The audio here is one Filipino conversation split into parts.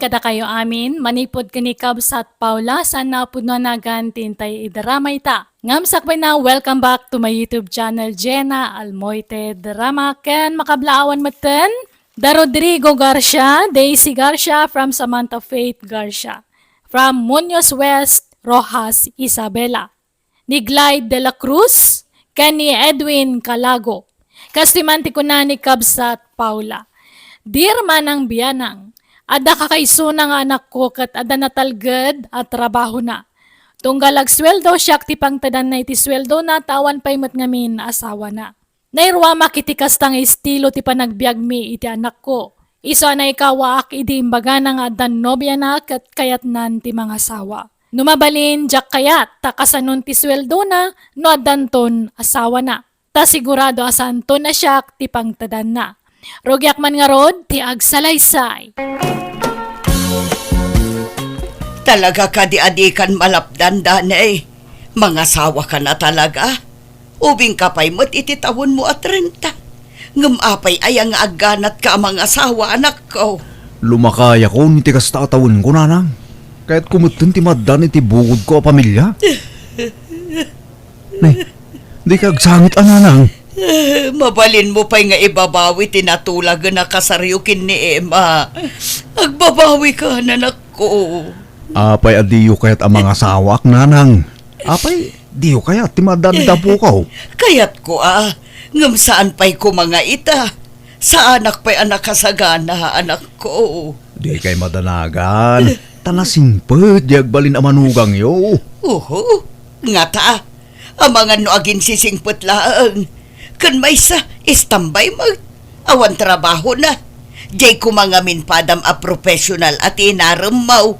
kada kayo amin, manipod kini Kabsat Paula, sana po na nagantin tayo idarama ita. Ngamsak pa na, welcome back to my YouTube channel, JENA ALMOITE DRAMA. Ken makablaawan maten, da Rodrigo Garcia, Daisy Garcia, from Samantha Faith Garcia. From Muñoz West, Rojas, Isabela. Ni Glide de la Cruz, ken ni Edwin Calago. Kastimanti ko na ni Kabsat Paula. Dear Manang Bianang, ada kakaiso ng anak ko kat ada natalged at trabaho na. Tunggalag sweldo siyak ti pangtadan na iti sweldo na tawan pa'y matngamin asawa na. Nairwa makitikas tang estilo ti panagbiag mi iti anak ko. Iso na ikawaak iti imbaga ng adan nobya na kat kayat nan ti mga asawa. Numabalin jak kayat takasanon ti sweldo na no adanton asawa na. Ta sigurado asanto na siyak ti pangtadan na. Rogyak man nga rod, ti agsalaysay. Talaga ka di adikan malapdan danay. Mga sawa ka na talaga. Ubing kapay mo't ititawon mo at 30. Ngamapay ay ang aganat ka mga asawa anak ko. Lumakaya ko ni tikas tatawon ko nanang. Kaya't kumutun ti madan iti bugod ko a pamilya. Nay, di ka agsangit ananang. Mabalin mo pa'y nga ibabawi tinatulag na kasaryukin ni Emma. Agbabawi ka nanak ko. Apay adiyo kaya't ang mga sawak nanang. Apay diyo kaya't timadanda po ko. Kaya't ko ngam saan pa'y ko mga ita. Sa anak pa'y anak kasagana anak ko. Di kay madanagan. Tanasimpet di agbalin amanugang yo. Nga ta. Amangan no agin sisingpet laang. Kan may sa istambay mag awan trabaho na. Jay ko mga minpadam a professional at inaramaw.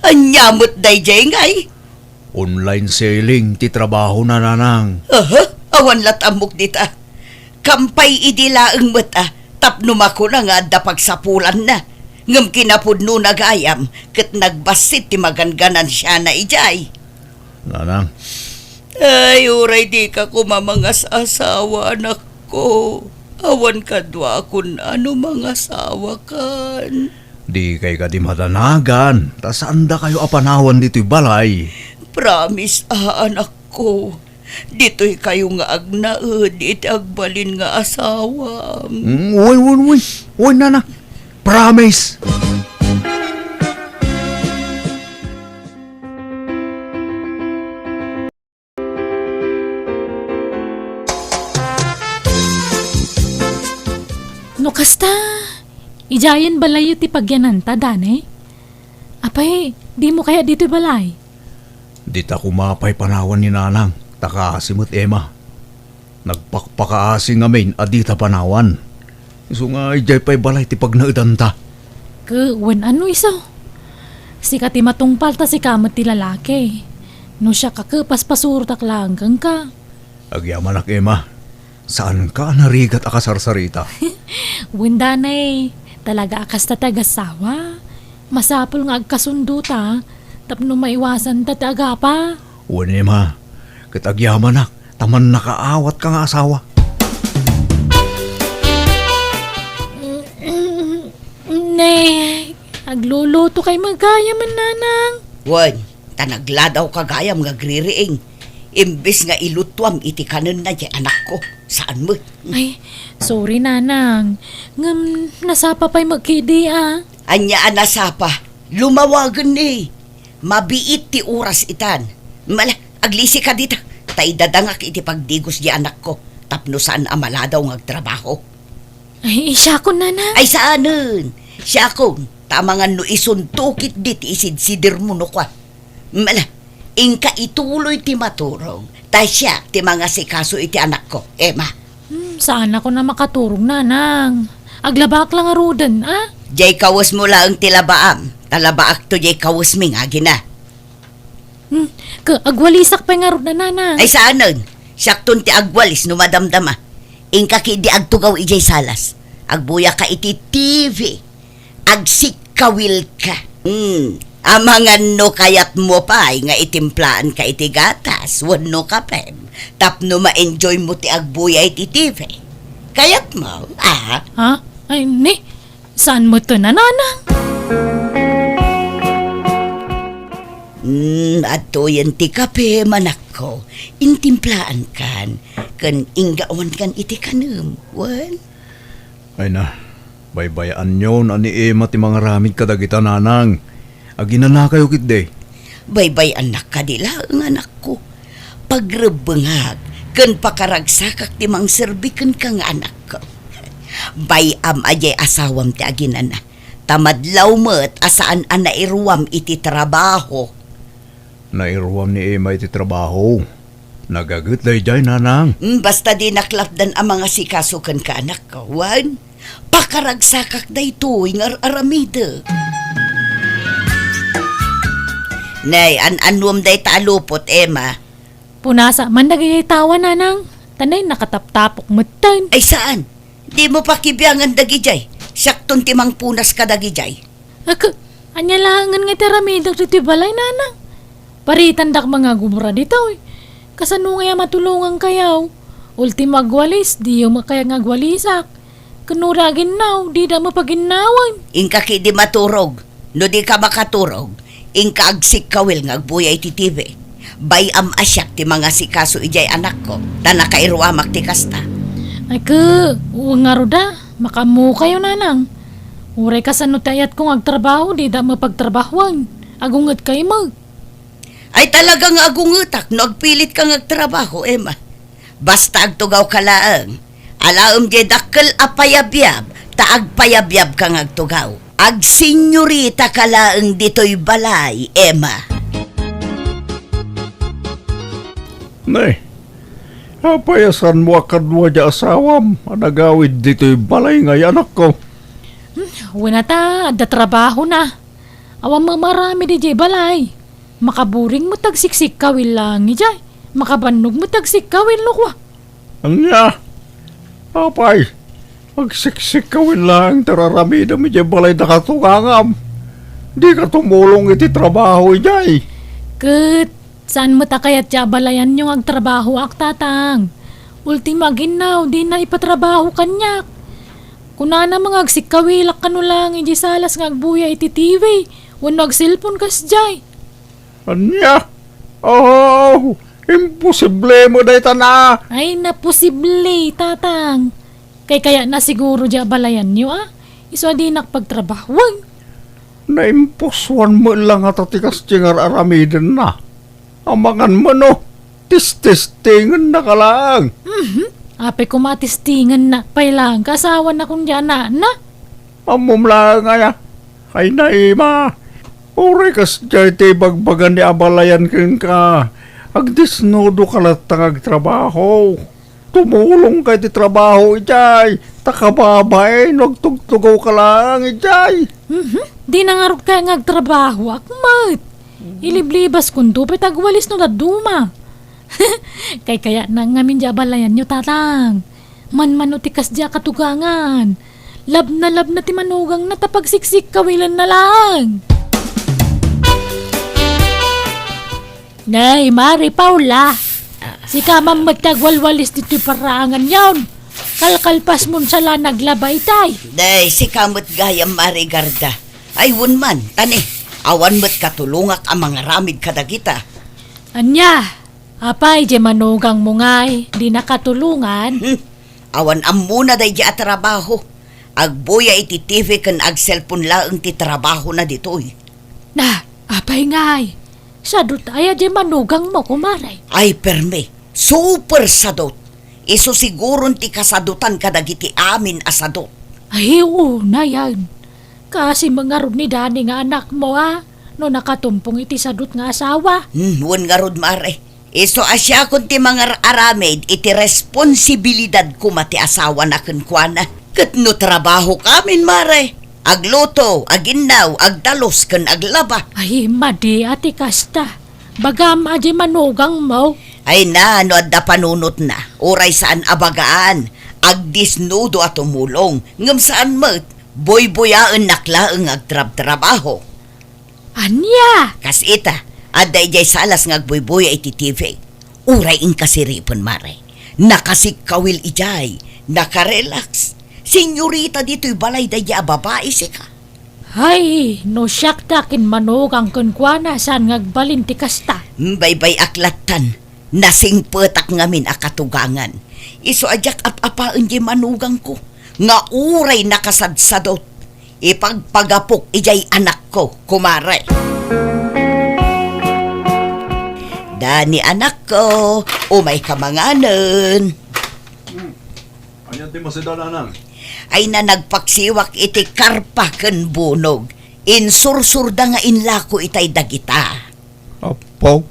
Anyamot day jay ngay. Online selling ti trabaho na nanang. Awan latamok dita. Kampay idilaang mata. Tapno mako na nga dapag sapulan na. Ngam kinapudno nagayam. Kat nagbasit ti maganganan siya na ijay. Nanang. Ay, uray di ka kumamangas asawa anak ko. Awan ka dwa kun ano mga asawa kan. Di kay ka di madanagan. Ta saan da kayo apanawan dito'y balay? Promise anak ko. Dito'y kayo nga agnaed iti agbalin nga asawa. Uy, nana. Promise. No kasta, ijayan balay ti pagyananta, danay? Apay, di mo kaya dito balay? Di ta kumapay panawan ni nanang. Takasimot Emma. Nagpakpakaasing ngamin adita panawan. Iso nga ijay pa'y balay ti pagnaedanta. Wen ano iso? Sika ti matungpal ta si kamot ti lalaki. No siya kakepas pasurtak lang kang ka. Agyaman ak Emma. Saan ka narigat akasarsarita? Windanay, talaga akas ta tagasawa. Masapol nga agkasundo ta, tapno maiwasan ta taga pa. Wani ma, kitagyaman nak, taman nakaawat ka nga asawa. Nay, agluluto kay magaya man nanang. Wan, tanagladaw kagayam nga gririing. Imbes nga ilutwam iti kanon na di anak ko. Saan mo? Ay, sorry nanang. Ngam, nasapa pa'y magkidi Anya anasapa, lumawagan ni. Mabiit ti oras itan. Mala, aglisi ka dito. Tay dadangak iti pagdigos di anak ko. Tapno saan amaladaw ng agtrabaho. Ay, siya ko nanang. Ay saanin? Siya ko, tamangan no isuntukit dit isidsidir mo no kwa. Mala, ingka ituloy ti maturong. Tay siya ti mga sikaso iti anak ko, Emma. Saan ako na makaturong nanang? Aglabak lang arudan, Jay kawas mo lang tilabaam. Talabaak to jay kawas ming agina. Agwalisak pa nga na nanang. Ay saanon? Siyakton ti agwalis no madamdama. Ingka ki di agtugaw ijay salas. Agbuya ka iti TV. Agsikawil ka. Amangan no kayat mo pa nga itimplaan ka iti gatas. Wano ka pem. Tapno ma-enjoy mo ti agbuya iti TV. Kayat mo, Ha? Ay, ni? Saan mo to na nanang? Ato yan ti kape manak ko. Intimplaan kan. Kan inggawan kan iti kanam. Wan? Ay na, baybayaan nyo na ni Emma ti mga ramid kadagita nanang. Agina na kayo kitday. Baybay anak ka dila ang anak ko. Pagrebengag, kan pakaragsakak ti mang serbikan ka nga anak ko. Bayam ajay asawam ti aginan na. Tamadlaw met asaan an nairuwam iti trabaho. Nairuwam ni Emma iti trabaho. Nagagat day jay nanang. Basta di naklapdan ang mga sikasukan ka anak ko. Wan? Pakaragsakak day to ng aramida. Nay, an-anwam day talupot, Emma. Punasa man dagay tawa nanang. Tanay nakataptapok mutan. Ay saan? Di mo pa kibiyangan dagijay. Sakton timang punas ka dagijay. Anya langan nga tiramidang ti balay nanang. Paritandak mga gumura dito eh. Kasano nga matulungan kayaw. Ultima agwalis, di yung makaya nga agwalisak. Kanuragin naw, di da mapaginawan. Ingka ki di maturog. No di ka makaturog. Ingka agsik kawil nga agbuyay ti TV. Bayam asyak ti mga sikaso ijay anak ko. Ta nakairuamak ti kasta. Ay uwang nga roda, makamu kayo nanang. Uray kasano tayat kong agtrabaho, di da mapagtrabahuan. Agungat kayo mo. Ay talagang agungutak no agpilit kang agtrabaho, Emma. Basta agtugaw ka laang. Alaom di dakkel apayabyab, ta agpayabyab kang agtugaw. Agsenyorita ka laang dito'y balay, Emma. Nay, apayasan mo akadwa di asawam. Anagawid dito'y balay ngay anak ko. Wala ta, adda trabaho na. Awang marami di jay balay. Makaburing mo tagsiksik kawil lang ijay. Makabanog mo tagsik kawil lukwa. Ang niya, apay, magsiksik kawin lang tararamida mi di balay na katungangam. Di ka tumulong iti trabaho ijay. Saan mo takayat siya balayan yung agtrabaho ak tatang? Ultima ginaw, di na ipatrabaho kanyak. Kunana mga agsikawilak kanulang iji salas nga agbuya iti TV. Wano agsilpon kas jay. Anya? Oh, imposible mo day na. Ay naposible tatang. Kaya na siguro siya balayan nyo Iso di nakpagtrabahuan. Naimpusuan mo lang at atikas tingar aramidin na. Amangan mo no, tis-tistingan na ka lang. Apay kumatistingan na, pailang kasawa na kung dyan na. Amom lang nga ay naima. Uri kas dyan ti bagbagan ni abalayan kin ka. Agdisnodo ka latang agtrabaho. Tumulong ka ti trabaho ijay. Takababay, nagtugtugaw ka lang ijay. Di nangarog kaya nga agtrabaho, akmat. Iliblibas kundo, petagwalis no na duma. Kaya na ngamin dya balayan nyo, tatang. Man utikas dya katugangan. Lab na ti manugang na tapagsiksik kawilan na lang. Nay, Mari Paula. Si kamang magtagwalwalis dito'y parangan yawn. Kalkalpas mo sa naglabay tay. Day, si kamot gayam marigarda. Ay, man, tani. Awan mo't katulungak ang mga ramid kadagita. Anya, apay di manugang mo ngay, di nakatulungan. Awan am muna day di trabaho. Agbuya iti TV kan ag cellphone laeng ti trabaho na ditoy. Na, apay ngay. Sadot ay di manugang mo kumaray. Ay perme, super sadot. Iso siguron ti kasadutan kadagiti amin asadot. Ay, na yan. Kasi mga rod ni Dani nga anak mo no nakatumpong iti sadot nga asawa. Wan nga rod mare. Iso asya kun ti mga aramid iti responsibilidad ko mati asawa na kunkwana. Kat no trabaho kamin mare. Agluto, aginaw, agdalos kan aglaba. Ay, madi ati kasta. Bagam aji manugang mo. Ay na, no adda panunot na. Uray saan abagaan. Agdisnudo at tumulong. Ngam saan mat. Boy-boyaan naklaang agtrab-trabaho. Anya? Kas ita, aday jay salas ng agboy-boy iti TV. Uray in kasiripon mare. Nakasikawil ijay. Nakarelax. Senyorita dito'y balay day babae sika. Hay, no siyak takin manugang kunkwana saan ngagbalin ti kasta. Baybay aklatan, nasing petak ngamin akatugangan. Iso ajak apapaan di manugang ko, nga uray nakasadsadot. Ipagpagapok ijay anak ko, kumare. Dani anak ko, umay kamanganan. Ayan ti masida nanang. Ay na nagpaksiwak iti karpa ken bunog. Insursurda nga inlako itay dagita. Apaw,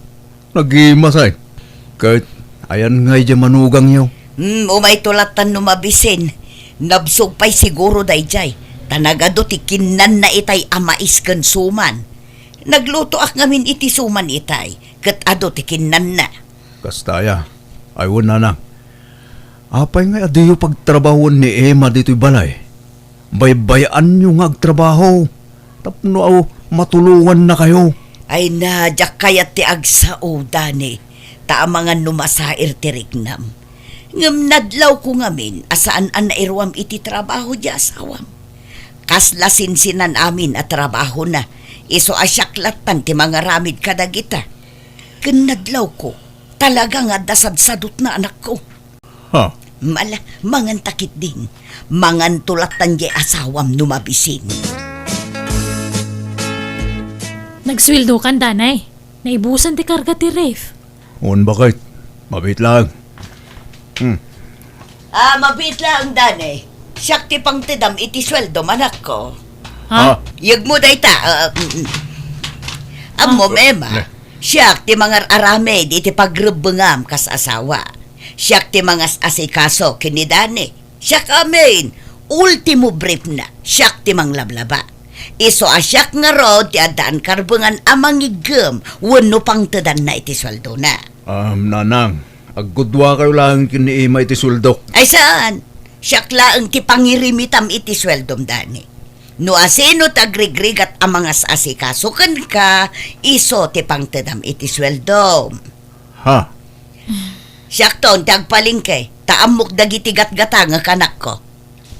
nagimasay. Kahit ayan nga dyan manugang niyo. Umay tulatan numabisin. Nabsog pa'y siguro dayjay. Tanagado ti kinan na itay amais ken suman. Nagluto ak ngamin iti suman itay. Ket ado ti kinan na. Kastaya, aywan nanang. Apay nga adiyo pagtrabahon ni Emma dito'y balay. Baybayaan nyo nga agtrabaho. Tapno aw matulungan na kayo. Ay nadyak kayat ti agsao, Dani. Taamangan numasair ti rignam. Ngam nadlaw ko ngamin, asaan an nairwam iti trabaho di asawam. Kaslasinsinan amin at trabaho na. Iso asyaklatan ti mga ramid kadagita. Kanadlaw ko, talaga nga dasadsadot na anak ko. Ha? Mangan takit din. Mangan tulatan di asawam numabisin. Nagsweldo kan danay. Naibusan ti karga ti Rafe. Un bakit? Mabit lang. Mabit lang, Dani. Siyak ti pang tidam iti sweldo manak ko. Ha? Yag mo day ta. Amo, Mema. Siyak ti mga aramid iti pagrubungam kas asawa. Siyak ti mga asikaso kini Dani. Siyak amin. Ultimo brief na. Siyak ti mang lablaba. Iso asyak nga rod ti adaan karbungan amang igem. Wano pang tadan na iti sweldo na. Nanang, agudwa kayo lang kini Emma iti suldok. Ay saan? Siyak laang ti pangirimitam iti sweldom Dani. No asino tagrigrig at amang asikaso kan ka. Iso ti pangtadam iti sweldom. Ha? Siyak ton, tagpalingke, taamok dagiti gatgata nga kanak ko.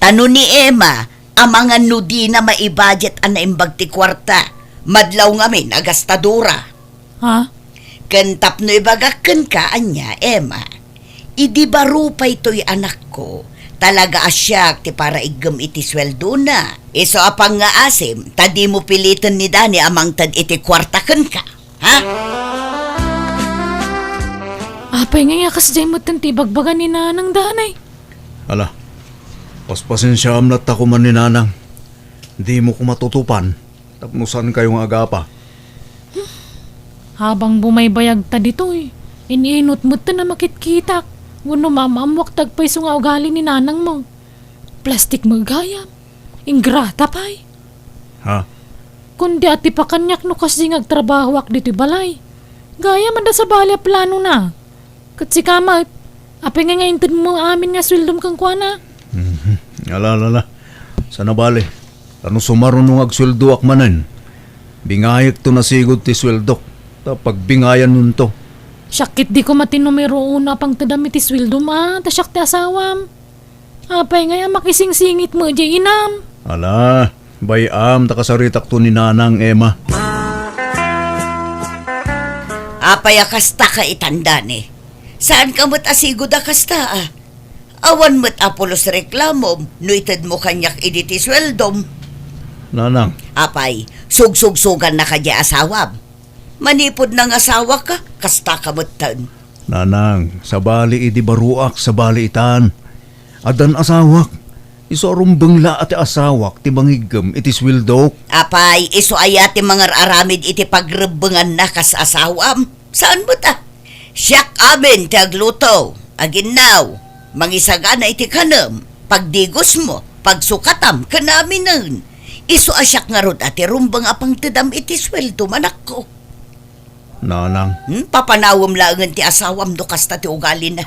Tano ni Emma, amangan no di na maibudget ang naimbag ti kwarta. Madlaw ngamin, agastadura. Ha? Kentap no ibagakan ka, anya, Emma. Idi baro pa ito'y anak ko. Talaga asyak ti para igam iti sweldo na. Iso apang nga asim, tadi mo pilitan ni Dani amang tad iti kwarta kan ka. Ha? Apay nga yakas dyan mo tanti bagbagan ni nanang danay. Ala, paspasin siya amlat ako man ni nanang. Di mo ko matutupan. Tapnusan kayong agapa. Habang bumaybayag ta dito iniinot mo ta na makitkitak. Wano mamamwak tagpay so nga ugali ni nanang mo. Plastik magayam. Ingrata pay. Ha? Kundi ati pa kanyak no kasi ngagtrabaho ak dito'y balay. Gaya man da sa balya plano na. Kat si Kama, apay nga intid mo amin nga swildom kang kuana. Ala. Sana bali. Ano sumaron nung agsuldo akmanan. Bingayak to na sigod ti sweldok. Tapag bingayan nun to. Syakit di ko matinumero una pang tadamit ti swildom tasyak ti asawam. Apay nga makisingsingit mo di inam. Ala, bayam takasaritak to ni nanang Emma. Apay akasta ka itanda ni. Saan ka mo't asigod akasta Awan mo't apulos reklamom, no itad mo kanyak iditi sweldom. Nanang, Apay, sugsugsugan na kadya asawam. Manipod ng asawa ka, kasta ka mo't tan. nanang, sa bali idi baruak sa bali itan. Adan asawak. Iso arumbang ati asawak ti bangigam iti swildok. Apay, iso ayati mga aramid iti pagrebengan na kas asawam. Saan mo ta? Siyak amin ti agluto. Aginaw, mangisaga na iti kanam. Pagdigos mo, pagsukatam, kanamin nun. Iso asyak nga rod ati rumbang apang tidam iti sweldo manak ko. Nanang, Papanawam laangan ti asawam do kasta ti ugali na.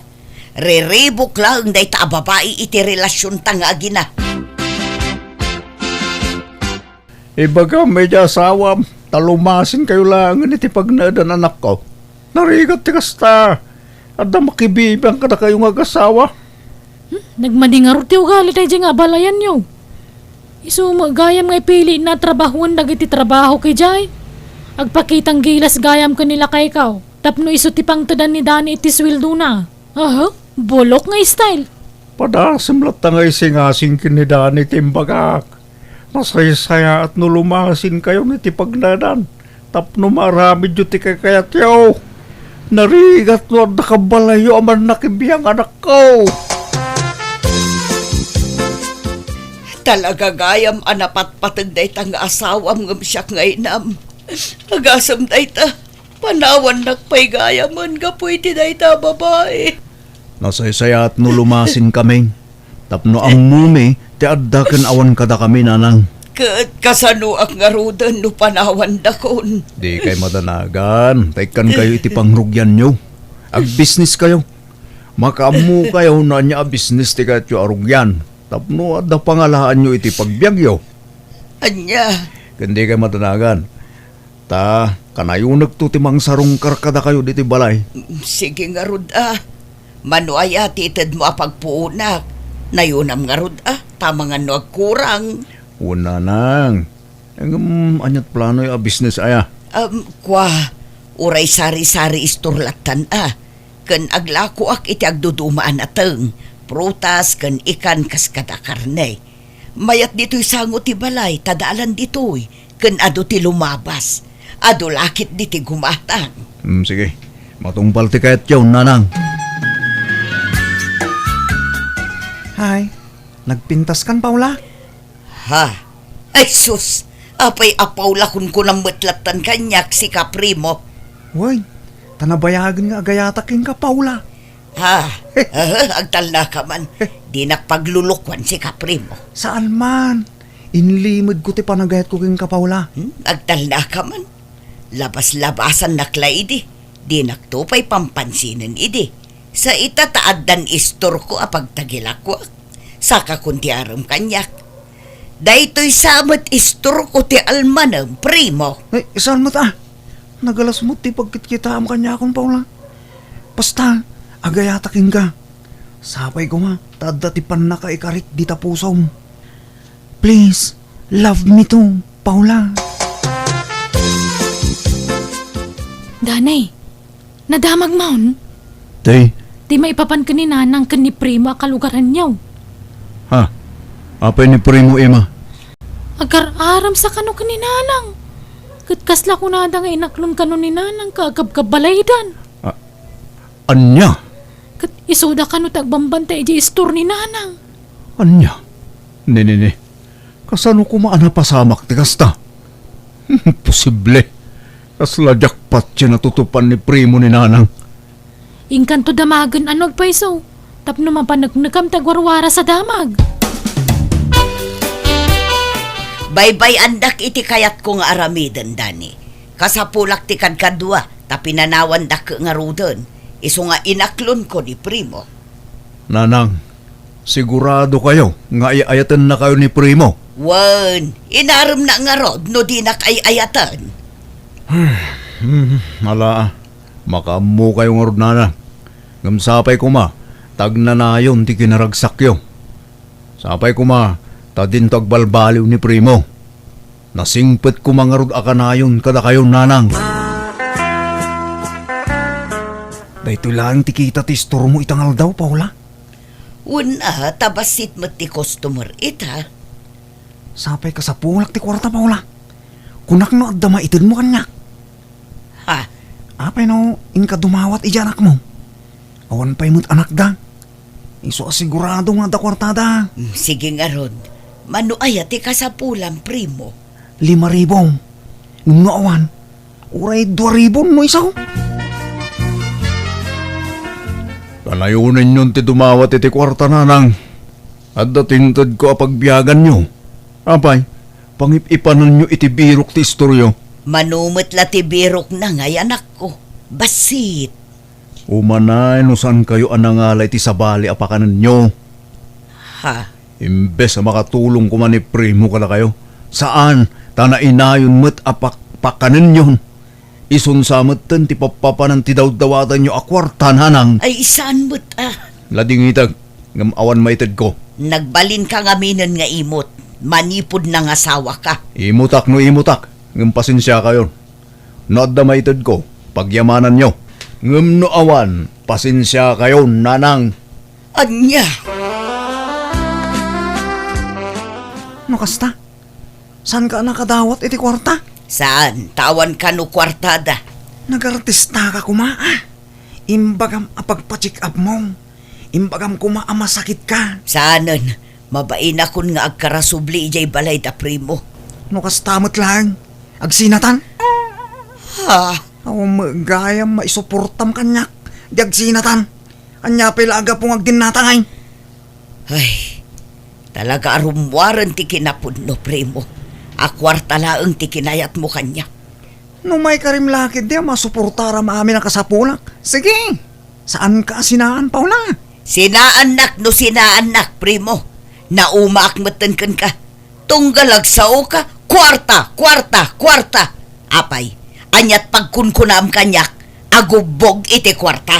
Reribok lang day ta babae iti relasyon ta nga agina. ibaga medya asawam. Talumasin kayo lang iti pagnaadan anak ko. Narigat ti kasta. Ada makibibang ka na kayong agasawa. Nagmadingarot ti ugali tayo dyan nga balayan nyo. Isumo gayam nga pili na trabahuan dagiti trabaho kay Jay. Agpakitang gilas gayam ko nila kay ikaw. Tapno iso tipang tadan ni Dani iti sweldo na. Aha, bolok nga style. Padasimlat na ngay singasing kinidaan ni Timbagak. Nasaysaya at nulumasin kayo ni Tipagnadan. Tapno marami dyo ti kayat yaw. Narigat no at nakabalayo aman nakibiyang anak ko. Talaga gayam anapat patag day ta nga asawam ngam siya nga inam. Agasam day ta, panawan nakpay gayaman ka pwede day ta babae. Nasaysaya at nulumasin kami. Tapno ang mumi, ti addaken awan kada kami nanang. Kasano ang ngarudan no panawan dakon. Di kay madanagan, taikan kayo iti pangrugyan nyo. Ag business kayo. Makamu kayo na niya business ti kayo arugyan. Tapno adda pangalaan nyo iti pagbiagyo. Anya, Kundi kay madanagan. Ta, kanayo nagtutimang sarong karkada kayo diti balay. sige nga rud Manuaya titid mo apagpuunak. Nayunam nga rud tama nga no agkurang. Una nang. Anyat plano yung business aya. Kwa, uray sari-sari isturlatan Kan aglako ak iti agdudumaan ateng. Prutas kan ikan kas kada karne. Mayat dito'y sango ti balay, tadaalan dito'y. Kan ado ti lumabas. Ado lakit di ti gumatang. Sige, matungpal ti kayat yaw, nanang. Hay, nagpintas kan, Paula? Ha? Ay sus! Apay apaw lakon ko ng matlatan kanyak si Kaprimo. Uy, tanabayagan nga agayatakin ka, Paula. Ha? Agtal na ka man. Di nakpaglulukwan si Kaprimo. Saan man? Inlimod ko ti panagayat ko king ka, Paula. Agtal na ka man. Labas-labasan nakla idi. Di naktupay pampansinan idi. Sa itataad dan istor ko apagtagilakwa. Saka kunti aram kanyak. Daytoy samat istor ko ti almanang primo. Ay, saan mo ta? Nagalas mo ti pagkitkita am kanya akong, Paula. Basta, agayatakin ka. Sapay ko nga, tada ti panaka ikarit di tapusom. Please, love me too, Paula. Danay, nadamag maun. Tay, Di maipapan ka ni nanang kan ni primo akalugaran niyaw. ha? Apay ni Primo Ima? Agar-aram sa kano ka ni nanang. Katkasla ko na nga inaklon kano ni nanang kaagab-kabalaydan. Anya? Kat isoda kano tagbambantay di istor ni nanang. Anya? Ni. Kasano ko maanapasamak ti kasta? Posible. Kasla jackpot siya natutupan ni Primo ni nanang. Ingkanto damagan ano agpaiso. Tapno mapanagnagam tagwarwara sa damag. Baybay andak iti kayat ko nga aramidan, Dani. Kasapulak ti kadkadwa, tapi nanawan dak nga rudon. Iso nga inaklon ko ni Primo. Nanang, sigurado kayo nga iayatan na kayo ni Primo. Wan, inaram na nga rod no di nakayayatan. Ala, makamu kayo nga rod nanang. Ngamsapay ko ma, tag na nayon ti kinaragsakyo. Sapay ko ma, tadin tagbalbaliw ni Primo. Nasingpet ko mga rod akanayon kada kayo nanang. Dahito lang tikita ti store mo itangal daw, Paula. Una, tabasit mo ti customer ita. Sapay ka sa pulak ti kwarta, Paula. Kunak no adda maitid mo kanya. Ha? Apay no, inka dumawat ijanak mo. Awan pa'y mo't anak da. Iso asigurado nga da kwartada. Sige nga rod. Manuaya ti kasapulang, Primo. 5,000. Nung naawan, uray 2,000 no isaw. Kanayunin yun ti dumawat iti kwarta nanang. At datintad ko apagbiyagan nyo. Apay, pangipipanan nyo iti birok ti istoryo. Manumit la ti birok na ngay anak ko. Basit. Umanay no saan kayo anangalay ti sabali apakanan nyo. Ha? Imbes na makatulong ko man ni Primo kada kayo. Saan? Tana inayon mo't apakanan nyo. Isun samatan ti papapanan ti daw-dawatan nyo akwarta nanang. Ay isaan mo't Lading itag, ngam awan maitid ko. Nagbalin ka nga minon nga imot. manipod ng asawa ka. Imutak no imutak, ngem pasensya kayo. Nadamaitid ko, pagyamanan nyo. Ngem no awan, pasensya kayo, nanang. Anya, No kasta? Saan ka nakadawat iti kwarta? saan tawan ka no kwartada? Nagartista ka kuma Imbagam apagpa-check up mo. Imbagam kuma masakit ka. Saanan, mabain akon nga agkarasubli ijay balay da primo. No kastamot lang. Agsinatan? Ha? Aw gayam maisuportam kanyak. Di agsinatan. Anya pilaga pong agdinatangay. Ay, talaga arumwaran ti kinapod no primo. Akwarta laeng ti kinayat mo kanya. No may karim lakid di masuportara maamin ang kasapulak. Sige. Saan ka sinaan, Paula? Sinaanak no sinaanak, primo. Naumaakmatan kan ka. Tunggalag sao ka, kwarta. Apay, anyat pagkunkunam kanyak, agubog iti kwarta.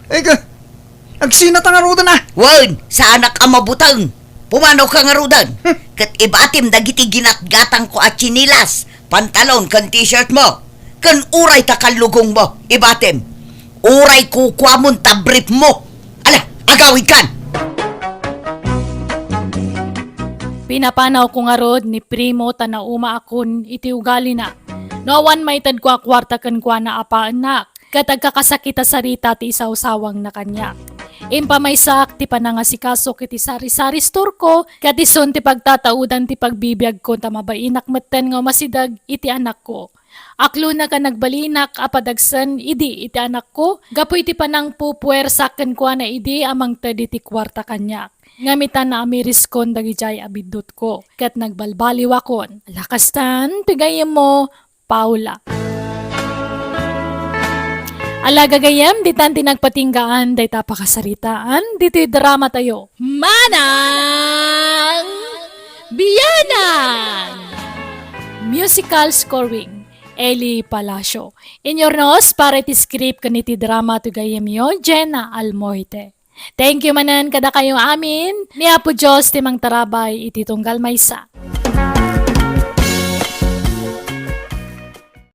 Ega, agsinatan nga roda na. Wan, sa anak amabutang. Pumanaw ka nga rudan. Kat ibatim dagiti ginatgatang ko at chinilas, pantalon kan t-shirt mo. Kan uray ta kalugong mo, ibatim. Uray kukwa mon tabrip mo. Ala, agawid kan. Pinapanaw ko nga rod ni Primo tanauma akon iti ugali na. Noawan maitad ko akwarta kan kwa na apa anak. Katag kakasakita sarita ti isawsawang na kanya. Impamaysak ti panangasikaso kiti sari-sari store ko. Katison ti pagtataudan ti pagbibiyag ko tamabainak maten nga masidag iti anak ko. Aklo na ka nagbalinak apadagsan idi iti anak ko. Gapoy ti panang pupuwersak kan kwa na idi amang tadi ti kwarta kanyak. Ngamitan na amiriskon dagijay abidot ko. Kat nagbalbaliwakon. Lakastan, pigayem mo, Paula. Alagagayam, ditan tinagpatinggaan, day tapakasaritaan, dito'y drama tayo. Manang Bianang! Musical scoring, Eli Palacio. In your nose, para iti script kaniti drama to gayam yo, JENA ALMOITE. Thank you manan kada kayo amin. Ni Apo Diyos timang tarabay iti tunggal maysa.